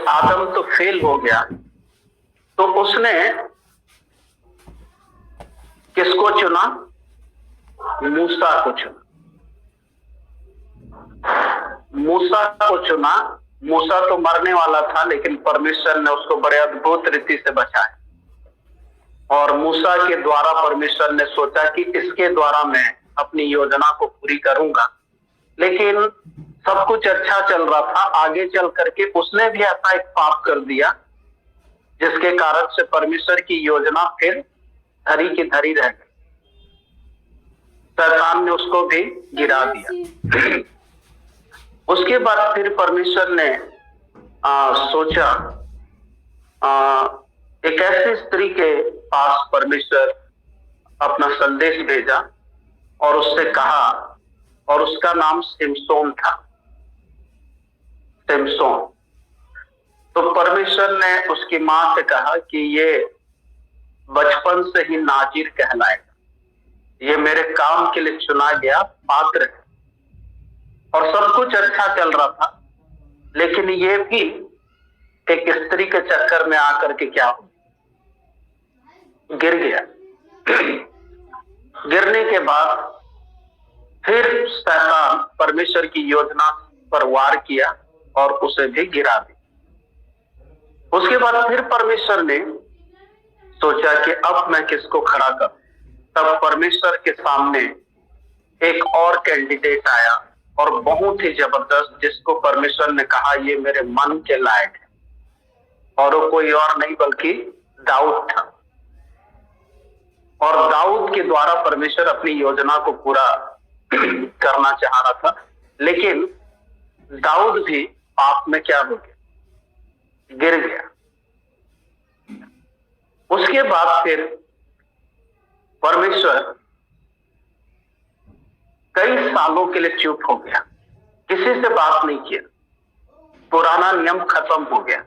आदम तो फेल हो गया, तो उसने किसको चुना? मूसा को चुना। मूसा को चुना। मूसा तो मरने वाला था, लेकिन परमेश्वर ने उसको बड़े अद्भुत रीति से बचाया। और मूसा के द्वारा परमेश्वर ने सोचा कि इसके द्वारा मैं अपनी योजना को पूरी करूंगा। लेकिन सब कुछ अच्छा चल रहा था। आगे चल करके उसने भी ऐसा एक पाप कर दिया जिसके कारण से परमेश्वर की योजना फिर धरी की धरी रह गई। शैतान ने उसको भी गिरा दिया। उसके बाद फिर परमेश्वर ने सोचा, एक ऐसी स्त्री के पास परमेश्वर अपना संदेश भेजा और उससे कहा, और उसका नाम सिमसोन था। सिमसोन। तो परमेश्वर ने उसकी मां से कहा कि ये बचपन से ही नाजिर कहलाएगा, ये मेरे काम के लिए चुना गया पात्र है। और सब कुछ अच्छा चल रहा था, लेकिन ये भी एक स्त्री के चक्कर में आकर के क्या हो, गिर गया। गिरने के बाद फिर शैतान परमेश्वर की योजना पर वार किया और उसे भी गिरा दिया। उसके बाद फिर परमेश्वर ने सोचा कि अब मैं किसको खड़ा करूं। तब परमेश्वर के सामने एक और कैंडिडेट आया, और बहुत ही जबरदस्त, जिसको परमेश्वर ने कहा ये मेरे मन के लायक है। और वो कोई और नहीं बल्कि दाऊद था। और दाऊद के द्वारा परमेश्वर अपनी योजना को पूरा करना चाह रहा था। लेकिन दाऊद भी पाप में क्या हो गया, गिर गया। उसके बाद फिर परमेश्वर कई सालों के लिए चुप हो गया, किसी से बात नहीं किया। पुराना नियम खत्म हो गया।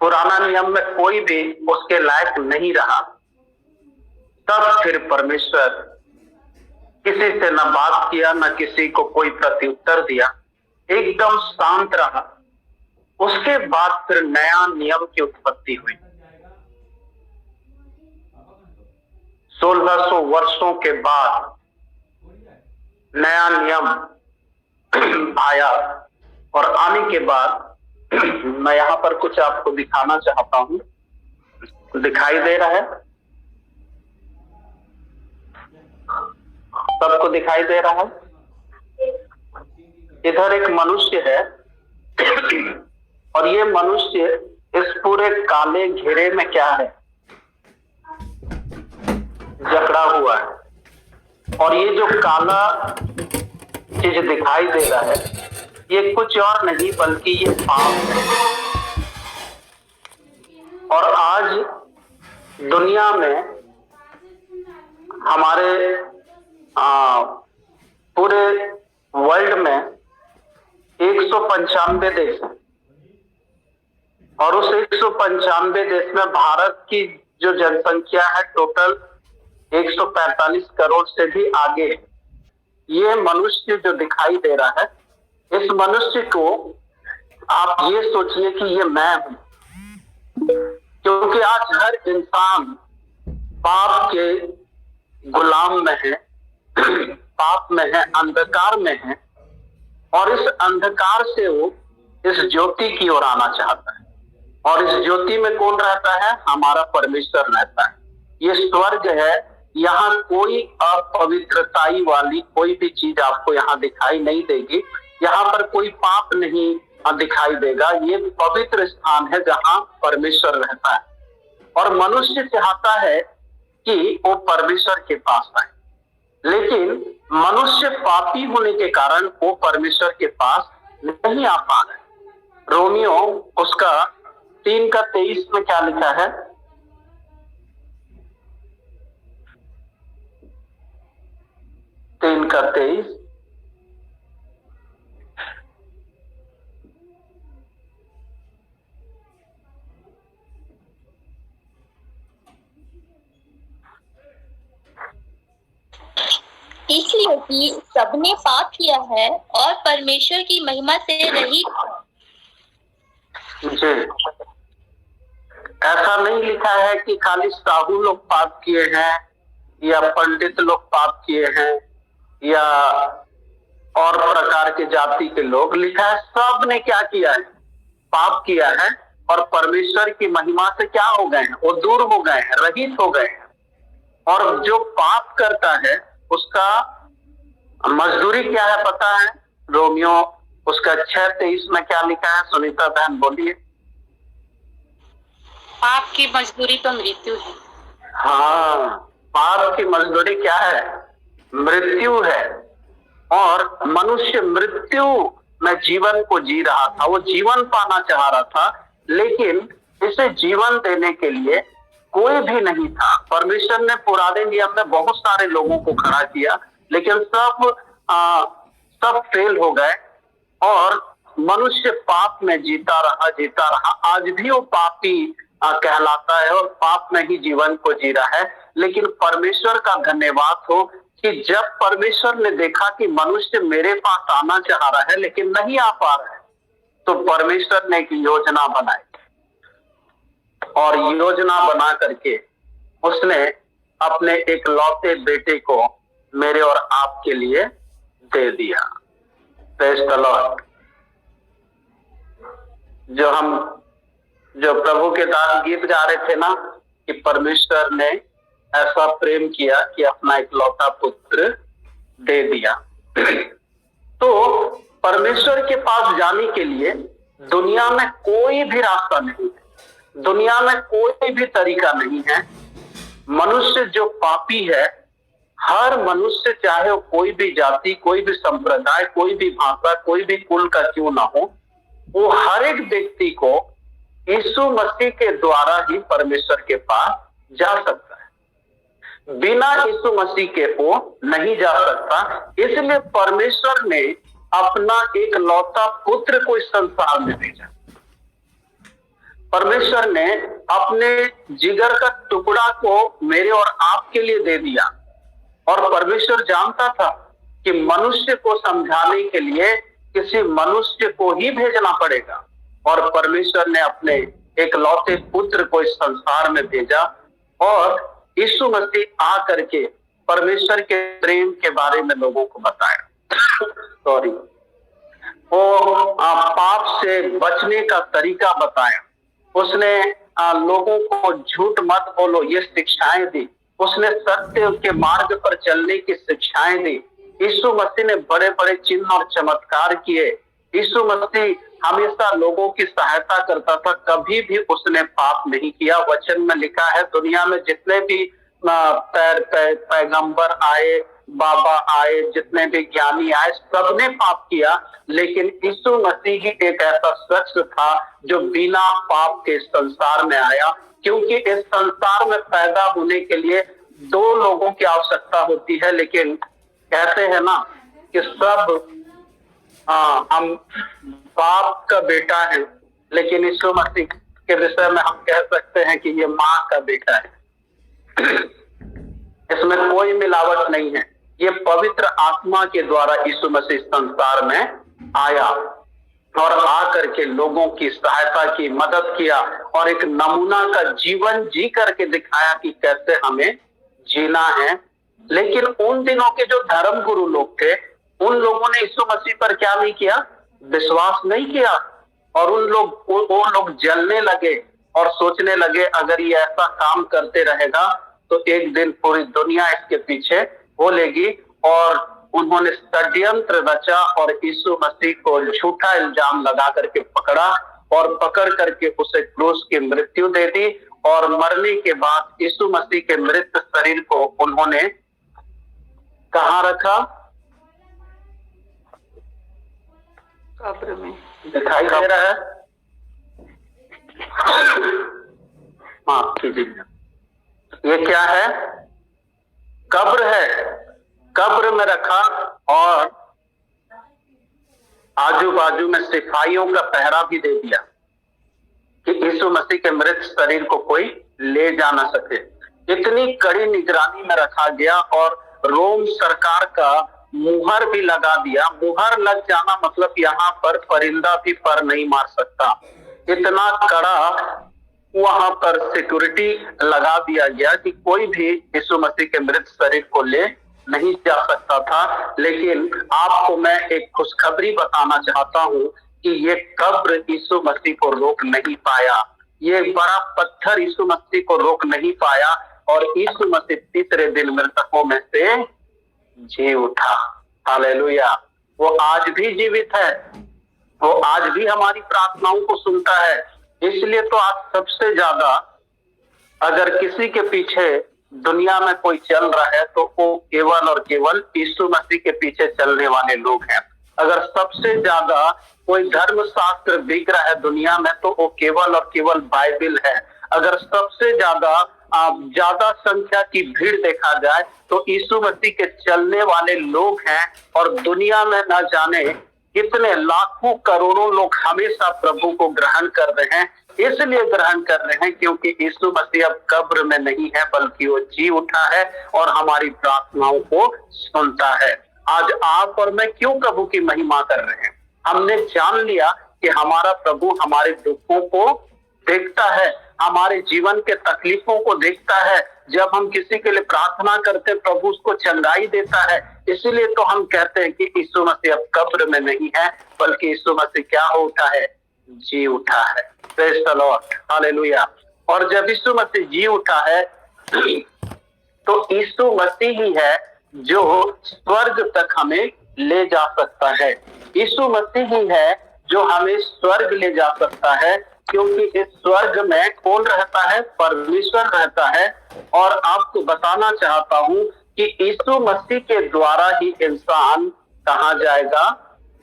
पुराना नियम में कोई भी उसके लायक नहीं रहा। तब फिर परमेश्वर किसी से न बात किया, न किसी को कोई प्रत्युत्तर दिया, एकदम शांत रहा। उसके बाद फिर नया नियम की उत्पत्ति हुई। 1600 वर्षों के बाद नया नियम आया। और आने के बाद मैं यहां पर कुछ आपको दिखाना चाहता हूं। दिखाई दे रहा है? सबको दिखाई दे रहा है? इधर एक मनुष्य है, और ये मनुष्य इस पूरे काले घेरे में क्या है, जकड़ा हुआ है। और ये जो काला चीज दिखाई दे रहा है, ये कुछ और नहीं बल्कि ये पाप है। और आज दुनिया में हमारे पूरे वर्ल्ड में 195 देश हैं। और उस 195 देश में भारत की जो जनसंख्या है टोटल 145 करोड़ से भी आगे है। ये मनुष्य जो दिखाई दे रहा है, इस मनुष्य को आप ये सोचिए कि ये मैं हूं। क्योंकि आज हर इंसान पाप के गुलाम में है, पाप में है, अंधकार में है। और इस अंधकार से वो इस ज्योति की ओर आना चाहता है। और इस ज्योति में कौन रहता है? हमारा परमेश्वर रहता है। ये स्वर्ग है। यहाँ कोई अपवित्रताई वाली कोई भी चीज आपको यहाँ दिखाई नहीं देगी। यहाँ पर कोई पाप नहीं दिखाई देगा। ये पवित्र स्थान है जहाँ परमेश्वर रहता है। और मनुष्य चाहता है कि वो परमेश्वर के पास आए, लेकिन मनुष्य पापी होने के कारण वो परमेश्वर के पास नहीं आ पा रहे। रोमियो उसका 3:23 में क्या लिखा है? 3:23। इसलिए कि सबने पाप किया है और परमेश्वर की महिमा से रहित जी। नहीं लिखा है कि खाली साधु लोग पाप किए हैं या पंडित लोग पाप किए हैं या और प्रकार के जाति के लोग। लिखा है सब ने क्या किया है, पाप किया है और परमेश्वर की महिमा से क्या हो गए हैं, वो दूर हो गए हैं, रहित हो गए हैं। और जो पाप करता है उसका मजदूरी क्या है पता है? रोमियो उसका 6:23 में क्या लिखा है? सुनीता बहन बोलिए। पाप की मजदूरी तो मृत्यु है। हाँ, पाप की मजदूरी क्या है? मृत्यु है। और मनुष्य मृत्यु में जीवन को जी रहा था, वो जीवन पाना चाह रहा था, लेकिन इसे जीवन देने के लिए कोई भी नहीं था। परमेश्वर ने पुराने नियम में बहुत सारे लोगों को खड़ा किया, लेकिन सब फेल हो गए और मनुष्य पाप में जीता रहा। आज भी वो पापी कहलाता है और पाप में ही जीवन को जी रहा है। लेकिन परमेश्वर का धन्यवाद हो कि जब परमेश्वर ने देखा कि मनुष्य मेरे पास आना चाह रहा है लेकिन नहीं आ पा रहा है, तो परमेश्वर ने एक योजना बनाई और योजना बना करके उसने अपने एक लौते बेटे को मेरे और आपके लिए दे दिया। Praise the Lord. जो प्रभु के दास गीत गा रहे थे ना कि परमेश्वर ने ऐसा प्रेम किया कि अपना एक लौता पुत्र दे दिया। तो परमेश्वर के पास जाने के लिए दुनिया में कोई भी रास्ता नहीं है, दुनिया में कोई भी तरीका नहीं है। मनुष्य जो पापी है, हर मनुष्य चाहे वो कोई भी जाति, कोई भी संप्रदाय, कोई भी भाषा, कोई भी कुल का क्यों ना हो, वो हर एक व्यक्ति को यीशु मसीह के द्वारा ही परमेश्वर के पास जा सकता है। बिना यीशु मसीह के वो नहीं जा सकता। इसलिए परमेश्वर ने अपना एक लौता पुत्र को इस संसार में भेजा। परमेश्वर ने अपने जिगर का टुकड़ा को मेरे और आपके लिए दे दिया। और परमेश्वर जानता था कि मनुष्य को समझाने के लिए किसी मनुष्य को ही भेजना पड़ेगा, और परमेश्वर ने अपने एक लौते पुत्र को इस संसार में भेजा। और यीशु मसीह आ करके परमेश्वर के प्रेम के बारे में लोगों को बताया। सॉरी, वो पाप से बचने का तरीका बताया। उसने लोगों को झूठ मत बोलो ये शिक्षाएं दी। उसने सत्य के मार्ग पर चलने की शिक्षाएं दी। यीशु मसीह ने बड़े बड़े चिन्ह और चमत्कार किए। यीशु मसीह हमेशा लोगों की सहायता करता था, कभी भी उसने पाप नहीं किया। वचन में लिखा है दुनिया में जितने भी पैगंबर आए, बाबा आए, जितने भी ज्ञानी आए, सबने पाप किया, लेकिन यीशु मसीह ही एक ऐसा शख्स था जो बिना पाप के संसार में आया। क्योंकि इस संसार में पैदा होने के लिए दो लोगों की आवश्यकता होती है, लेकिन कहते हैं ना कि सब हम बाप का बेटा है, लेकिन यीशु मसीह के विषय में हम कह सकते हैं कि ये माँ का बेटा है। इसमें कोई मिलावट नहीं है। ये पवित्र आत्मा के द्वारा यीशु मसीह संसार में आया और आकर के लोगों की सहायता की, मदद किया और एक नमूना का जीवन जी करके दिखाया कि कैसे हमें जीना है। लेकिन उन दिनों के जो धर्म गुरु लोग थे, उन लोगों ने यीशु मसीह पर क्या नहीं किया? विश्वास नहीं किया। और वो लोग जलने लगे और सोचने लगे अगर ये ऐसा काम करते रहेगा तो एक दिन पूरी दुनिया इसके पीछे बोलेगी। और उन्होंने षड्यंत्र रचा और यीशु मसीह को झूठा इल्जाम लगा करके पकड़ा और पकड़ करके उसे क्रूस की मृत्यु दे दी। और मरने के बाद यीशु मसीह के मृत शरीर को उन्होंने कहाँ रखा? कब्र में। दिखाई दे रहा है? माफ कीजिए, ये क्या है? कब्र है। कब्र में रखा और आजू बाजू में सिपाहियों का पहरा भी दे दिया कि यीशु मसीह के मृत शरीर को कोई ले जा ना सके। इतनी कड़ी निगरानी में रखा गया और रोम सरकार का मुहर भी लगा दिया। मुहर लग जाना मतलब यहाँ पर परिंदा भी पर नहीं मार सकता। इतना कड़ा वहां पर सिक्योरिटी लगा दिया गया कि कोई भी यीशु मसीह के मृत शरीर को ले नहीं जा सकता था। लेकिन आपको मैं एक खुशखबरी बताना चाहता हूं कि ये कब्र यीशु मसीह को रोक नहीं पाया, ये बड़ा पत्थर यीशु मसीह को रोक नहीं पाया, और यीशु मसीह तीसरे दिन मृतकों में से जी उठा। हालेलुया। वो आज भी जीवित है, वो आज भी हमारी प्रार्थनाओं को सुनता है। इसलिए तो आज सबसे ज्यादा अगर किसी के पीछे दुनिया में कोई चल रहा है तो वो केवल और केवल यीशु मसीह के पीछे चलने वाले लोग हैं। अगर सबसे ज्यादा कोई धर्मशास्त्र बिक रहा है दुनिया में तो वो केवल और केवल बाइबल है। अगर सबसे ज्यादा संख्या की भीड़ देखा जाए तो यीशु मसीह के चलने वाले लोग हैं। और दुनिया में न जाने कितने लाखों करोड़ों लोग हमेशा प्रभु को ग्रहण कर रहे हैं। इसलिए ग्रहण कर रहे हैं क्योंकि यीशु मसीह अब कब्र में नहीं है, बल्कि वो जी उठा है और हमारी प्रार्थनाओं को सुनता है। आज आप और मैं क्यों प्रभु की महिमा कर रहे हैं? हमने जान लिया कि हमारा प्रभु हमारे दुखों को देखता है, हमारे जीवन के तकलीफों को देखता है। जब हम किसी के लिए प्रार्थना करते प्रभु उसको चंगाई देता है। इसीलिए तो हम कहते हैं कि यीशु मसीह अब कब्र में नहीं है, बल्कि यीशु मसीह क्या हो उठा है? जी उठा है। Praise the Lord, hallelujah. और जब यीशु मसीह जी उठा है तो यीशु मसीह ही है जो स्वर्ग तक हमें ले जा सकता है। यीशु मसीह ही है जो हमें स्वर्ग ले जा सकता है, क्योंकि इस स्वर्ग में कौन रहता है? परमेश्वर रहता है। और आपको बताना चाहता हूं कि यीशु मसीह के द्वारा ही इंसान कहां जाएगा?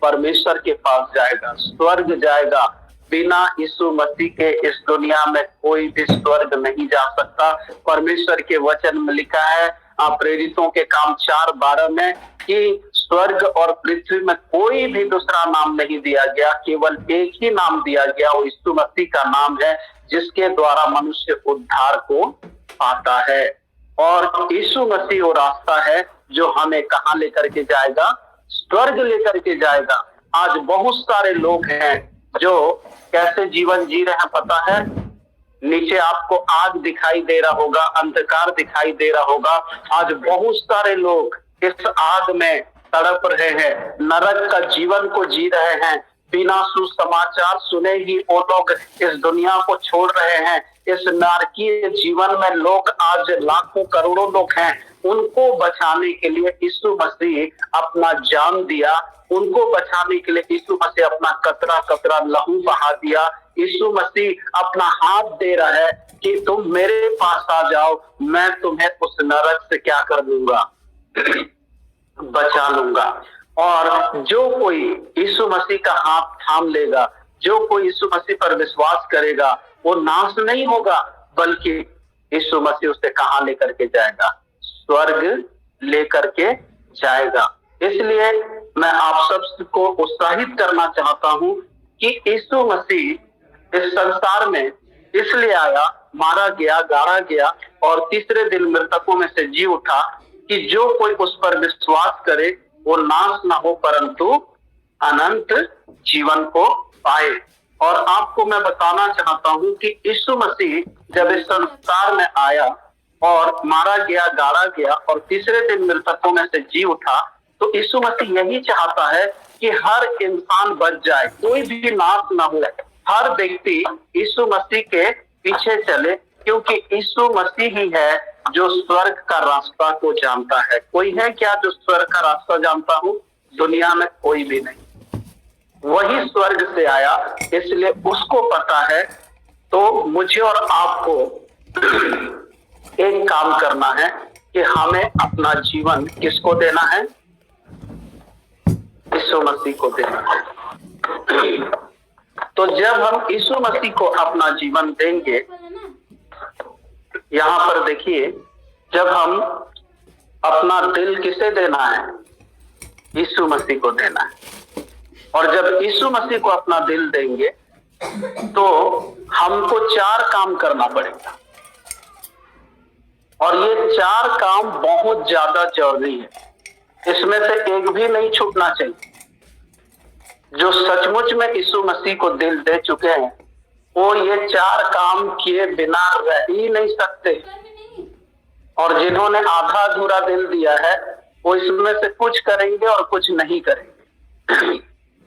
परमेश्वर के पास जाएगा, स्वर्ग जाएगा। बिना यीशु मसीह के इस दुनिया में कोई भी स्वर्ग नहीं जा सकता। परमेश्वर के वचन में लिखा है प्रेरितों के काम 4:12 में कि स्वर्ग और पृथ्वी में कोई भी दूसरा नाम नहीं दिया गया, केवल एक ही नाम दिया गया, वो यीशु मसीह का नाम है, जिसके द्वारा मनुष्य उद्धार को पाता है। और यीशु मसीह वो रास्ता है जो हमें कहां लेकर के जाएगा? स्वर्ग लेकर के जाएगा। आज बहुत सारे लोग हैं जो कैसे जीवन जी रहे हैं पता है? नीचे आपको आग दिखाई दे रहा होगा, अंधकार दिखाई दे रहा होगा। आज बहुत सारे लोग इस आग में तड़प रहे हैं, नरक का जीवन को जी रहे हैं। बिना सुसमाचार सुने ही वो लोग इस दुनिया को छोड़ रहे हैं। इस नारकीय जीवन में लोग आज लाखों करोड़ों लोग हैं। उनको बचाने के लिए यीशु मसीह अपना जान दिया, उनको बचाने के लिए यीशु मसीह अपना कतरा कतरा लहू बहा दिया। यीशु मसीह अपना हाथ दे रहा है कि तुम मेरे पास आ जाओ, मैं तुम्हें उस नरक से क्या कर दूंगा? बचा लूंगा। और जो कोई यीशु मसीह का हाथ थाम लेगा, जो कोई यीशु मसीह पर विश्वास करेगा, वो नाश नहीं होगा, बल्कि यीशु मसीह उसे कहां लेकर के जाएगा? स्वर्ग लेकर के जाएगा। इसलिए मैं आप सबको उत्साहित करना चाहता हूं कि यीशु मसीह इस संसार में इसलिए आया, मारा गया, गाड़ा गया और तीसरे दिन मृतकों में से जी उठा कि जो कोई उस पर विश्वास करे वो नाश ना हो, परंतु अनंत जीवन को पाए। और आपको मैं बताना चाहता हूं कि यीशु मसीह जब इस संसार में आया और मारा गया, गाड़ा गया और तीसरे दिन मृतकों में से जी उठा, तो यीशु मसीह यही चाहता है कि हर इंसान बच जाए, कोई भी नाश ना हो, हर व्यक्ति यीशु मसीह के पीछे चले, क्योंकि यीशु मसीह ही है जो स्वर्ग का रास्ता को जानता है। कोई है क्या जो स्वर्ग का रास्ता जानता हो? दुनिया में कोई भी नहीं। वही स्वर्ग से आया, इसलिए उसको पता है। तो मुझे और आपको एक काम करना है कि हमें अपना जीवन किसको देना है? यीशु मसीह को देना है। तो जब हम यीशु मसीह को अपना जीवन देंगे, यहाँ पर देखिए, जब हम अपना दिल किसे देना है? यीशु मसीह को देना है। और जब यीशु मसीह को अपना दिल देंगे तो हमको 4 काम करना पड़ेगा, और ये 4 काम बहुत ज्यादा जरूरी है। इसमें से एक भी नहीं छूटना चाहिए। जो सचमुच में यीशु मसीह को दिल दे चुके हैं वो ये 4 काम किए बिना रह ही नहीं सकते। और जिन्होंने आधा अधूरा दिल दिया है वो इसमें से कुछ करेंगे और कुछ नहीं करेंगे।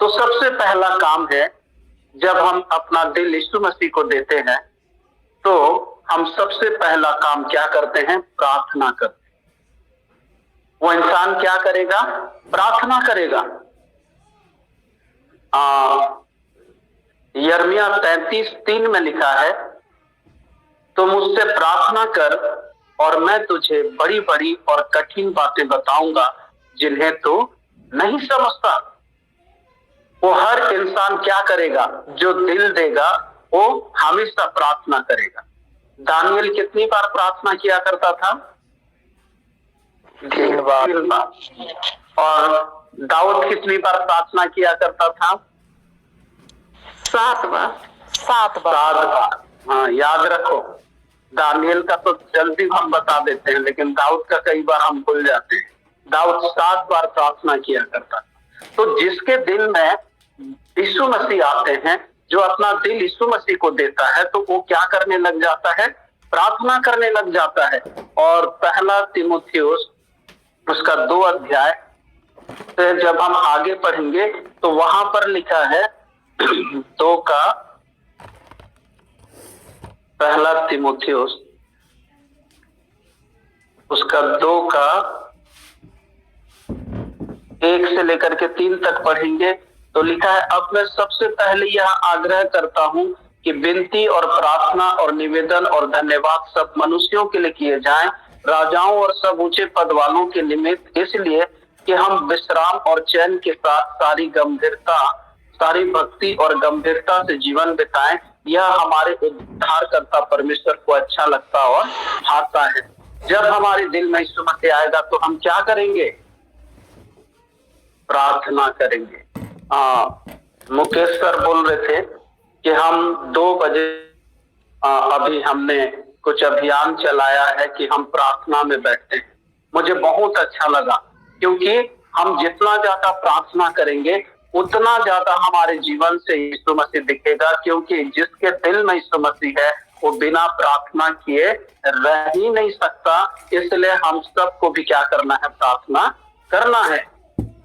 तो सबसे पहला काम है, जब हम अपना दिल यीशु मसीह को देते हैं तो हम सबसे पहला काम क्या करते हैं? प्रार्थना करते हैं। वो इंसान क्या करेगा? प्रार्थना करेगा। यिर्मयाह 33:3 में लिखा है, तो मुझसे प्रार्थना कर और मैं तुझे बड़ी बड़ी और कठिन बातें बताऊंगा जिन्हें तू नहीं समझता। वो हर इंसान क्या करेगा? जो दिल देगा वो हमेशा प्रार्थना करेगा। दानियल कितनी बार प्रार्थना किया करता था? 3 बार। और दाऊद कितनी बार प्रार्थना किया करता था? 7 बार। 7 बार। हाँ, याद रखो। दानियल का तो जल्दी हम बता देते हैं, लेकिन दाऊद का कई बार हम भूल जाते हैं। दाऊद 7 बार प्रार्थना किया करता था। तो जिसके दिल में यीशु मसीह आते हैं, जो अपना दिल यीशु मसीह को देता है, तो वो क्या करने लग जाता है? प्रार्थना करने लग जाता है। और पहला तीमुथियुस उसका 2 अध्याय से जब हम आगे पढ़ेंगे तो वहां पर लिखा है 2 का पहला तीमुथियुस उसका 2 का 1 से लेकर के 3 तक पढ़ेंगे तो लिखा है, अब मैं सबसे पहले यह आग्रह करता हूं कि विनती और प्रार्थना और निवेदन और धन्यवाद सब मनुष्यों के लिए किए जाएं, राजाओं और सब ऊंचे पद वालों के निमित्त, इसलिए कि हम विश्राम और चैन के साथ सारी भक्ति और गंभीरता से जीवन बिताएं। यह हमारे उद्धारकर्ता परमेश्वर को अच्छा लगता और भाता है। जब हमारे दिल में यीशु मसीह आएगा तो हम क्या करेंगे? प्रार्थना करेंगे। मुकेश सर बोल रहे थे कि हम 2 बजे अभी हमने कुछ अभियान चलाया है कि हम प्रार्थना में बैठते हैं। मुझे बहुत अच्छा लगा, क्योंकि हम जितना ज्यादा प्रार्थना करेंगे उतना ज्यादा हमारे जीवन से यीशु मसीह दिखेगा, क्योंकि जिसके दिल में यीशु मसीह है वो बिना प्रार्थना किए रह ही नहीं सकता। इसलिए हम सबको भी क्या करना है? प्रार्थना करना है।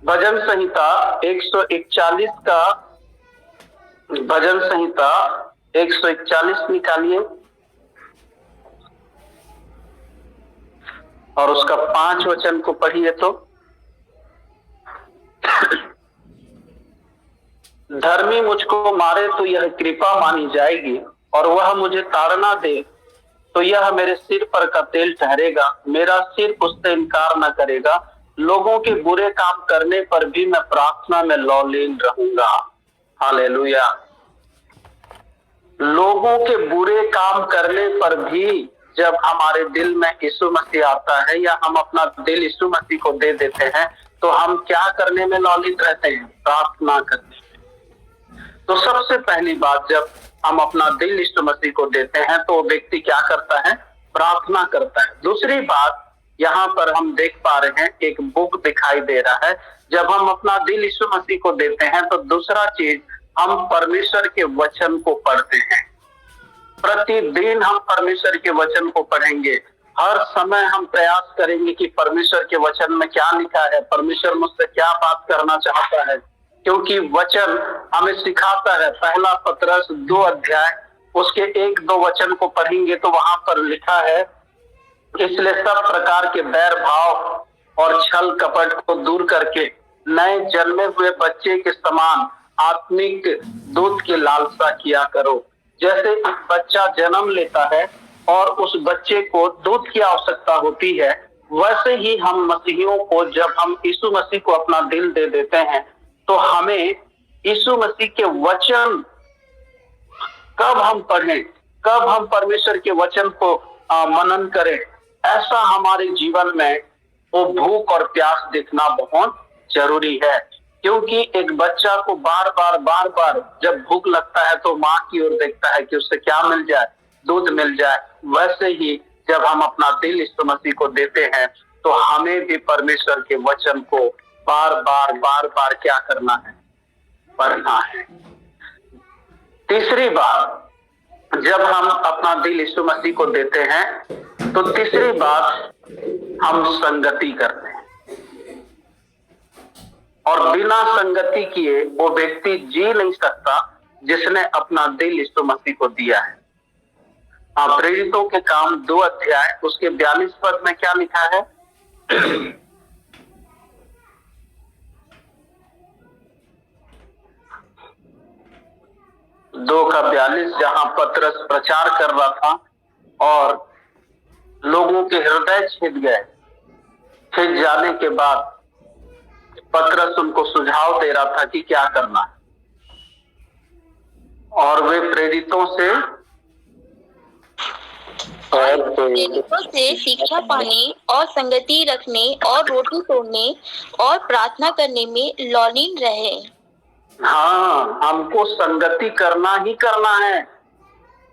भजन संहिता 141 का भजन संहिता 141 निकालिए और उसका 5 वचन को पढ़िए। तो धर्मी मुझको मारे तो यह कृपा मानी जाएगी, और वह मुझे ताड़ना दे तो यह मेरे सिर पर का तेल ठहरेगा। मेरा सिर उससे इनकार न करेगा। लोगों के बुरे काम करने पर भी मैं प्रार्थना में लौलीन रहूंगा। हालेलुया। लोगों के बुरे काम करने पर भी जब हमारे दिल में यीशु मसीह आता है, या हम अपना दिल यीशु मसीह को दे देते हैं, तो हम क्या करने में लौलीन रहते हैं? प्रार्थना करने में। तो सबसे पहली बात, जब हम अपना दिल यीशु मसीह को देते हैं तो वो व्यक्ति क्या करता है? प्रार्थना करता है। दूसरी बात, यहाँ पर हम देख पा रहे हैं एक बुक दिखाई दे रहा है। जब हम अपना दिल यीशु मसीह को देते हैं तो दूसरा चीज, हम परमेश्वर के वचन को पढ़ते हैं। प्रतिदिन हम परमेश्वर के वचन को पढ़ेंगे। हर समय हम प्रयास करेंगे कि परमेश्वर के वचन में क्या लिखा है, परमेश्वर मुझसे क्या बात करना चाहता है, क्योंकि वचन हमें सिखाता है। पहला पतरस 2 अध्याय उसके 1-2 वचन को पढ़ेंगे तो वहां पर लिखा है, इसलिए सब प्रकार के बैर भाव और छल कपट को दूर करके नए जन्मे हुए बच्चे के समान आत्मिक दूध की लालसा किया करो। जैसे एक बच्चा जन्म लेता है और उस बच्चे को दूध की आवश्यकता होती है, वैसे ही हम मसीहियों को, जब हम यीशु मसीह को अपना दिल दे देते हैं तो हमें यीशु मसीह के वचन कब हम पढ़ें, कब हम परमेश्वर के वचन को मनन करें, ऐसा हमारे जीवन में वो भूख और प्यास दिखना बहुत जरूरी है। क्योंकि एक बच्चा को बार बार जब भूख लगता है तो माँ की ओर देखता है कि उससे क्या मिल जाए, दूध मिल जाए। वैसे ही जब हम अपना दिल यीशु मसीह को देते हैं तो हमें भी परमेश्वर के वचन को बार बार क्या करना है? पढ़ना है। तीसरी बात, जब हम अपना दिल यीशु मसीह को देते हैं तो तीसरी बात हम संगति करते हैं, और बिना संगति किए वो व्यक्ति जी नहीं सकता जिसने अपना दिल यीशु मसीह को दिया है। प्रेरितों के काम 2 अध्याय उसके 42 पद में क्या लिखा है? 2:42, जहां पतरस प्रचार कर रहा था और लोगों के हृदय छिद गए। छिद जाने के बाद पतरस उनको सुझाव दे रहा था कि क्या करना है, और वे प्रेरितों से शिक्षा पाने और संगति रखने और रोटी तोड़ने और प्रार्थना करने में लौलीन रहे। हाँ, हमको संगति करना ही करना है।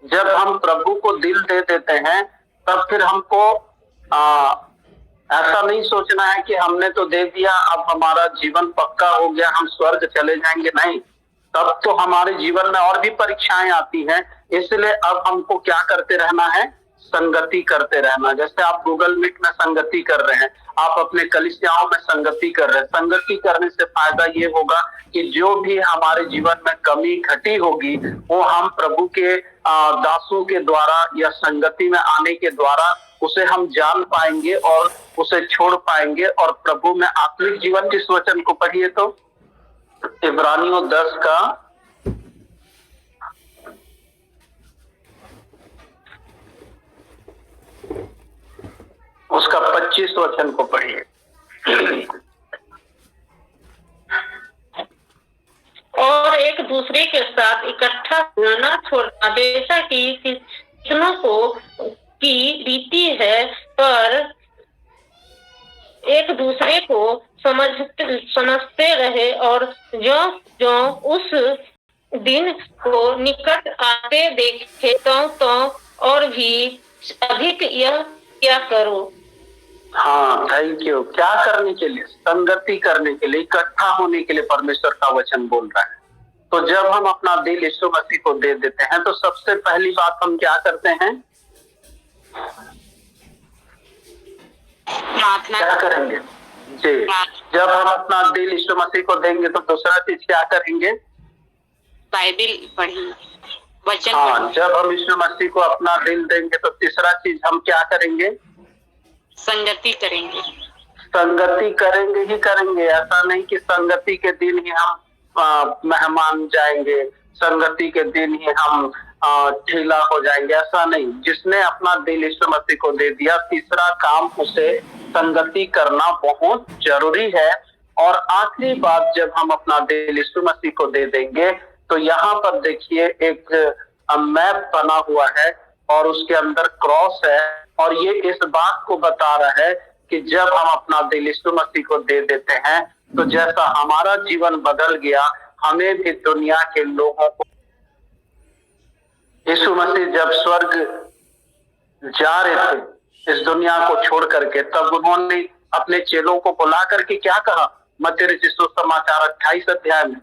जब हम प्रभु को दिल दे देते हैं तब फिर हमको ऐसा नहीं सोचना है कि हमने तो दे दिया, अब हमारा जीवन पक्का हो गया, हम स्वर्ग चले जाएंगे। नहीं, तब तो हमारे जीवन में और भी परीक्षाएं आती हैं। इसलिए अब हमको क्या करते रहना है? संगति करते रहना। जैसे आप गूगल मीट में संगति कर रहे हैं, आप अपने कलीसियाओं में संगति कर रहे हैं। संगति करने से फायदा ये होगा कि जो भी हमारे जीवन में कमी घटी होगी वो हम प्रभु के दासों के द्वारा या संगति में आने के द्वारा उसे हम जान पाएंगे और उसे छोड़ पाएंगे और प्रभु में आत्मिक जीवन। जिस वचन को पढ़िए तो इब्रानियों 10 का 25 वचन को पढ़िए। और एक दूसरे के साथ इकट्ठा होना छोड़ना जैसा कि कितनों को की रीति है, पर एक दूसरे को समझते रहे, और जो उस दिन को निकट आते देखे तो और भी अधिक यह क्या करो। हाँ, थैंक यू। क्या करने के लिए? संगति करने के लिए, इकट्ठा होने के लिए परमेश्वर का वचन बोल रहा है। तो जब हम अपना दिल यीशु मसीह को दे देते हैं तो सबसे पहली बात हम क्या करते हैं? क्या करेंगे जी? जब हम अपना दिल यीशु मसीह को देंगे तो दूसरा चीज क्या करेंगे? बाइबल पढ़ेंगे, वचन हाँ, जब हम यीशु मसीह को अपना दिल देंगे तो तीसरा चीज हम क्या करेंगे? संगति करेंगे। संगति करेंगे ही करेंगे। ऐसा नहीं कि संगति के दिन ही हम मेहमान जाएंगे, संगति के दिन ही हम ढीला हो जाएंगे, ऐसा नहीं। जिसने अपना दिल यीशु मसीह को दे दिया, तीसरा काम उसे संगति करना बहुत जरूरी है। और आखिरी बात, जब हम अपना दिल यीशु मसीह को दे देंगे तो यहाँ पर देखिए एक मैप बना हुआ है और उसके अंदर क्रॉस है, और ये इस बात को बता रहा है कि जब हम अपना दिल यीशु मसीह को दे देते हैं तो जैसा हमारा जीवन बदल गया, हमें भी दुनिया के लोगों को, यीशु मसीह जब स्वर्ग जा रहे थे इस दुनिया को छोड़ करके, तब उन्होंने अपने चेलों को बुला करके क्या कहा? मत्ती रचित सुसमाचार 28 अध्याय में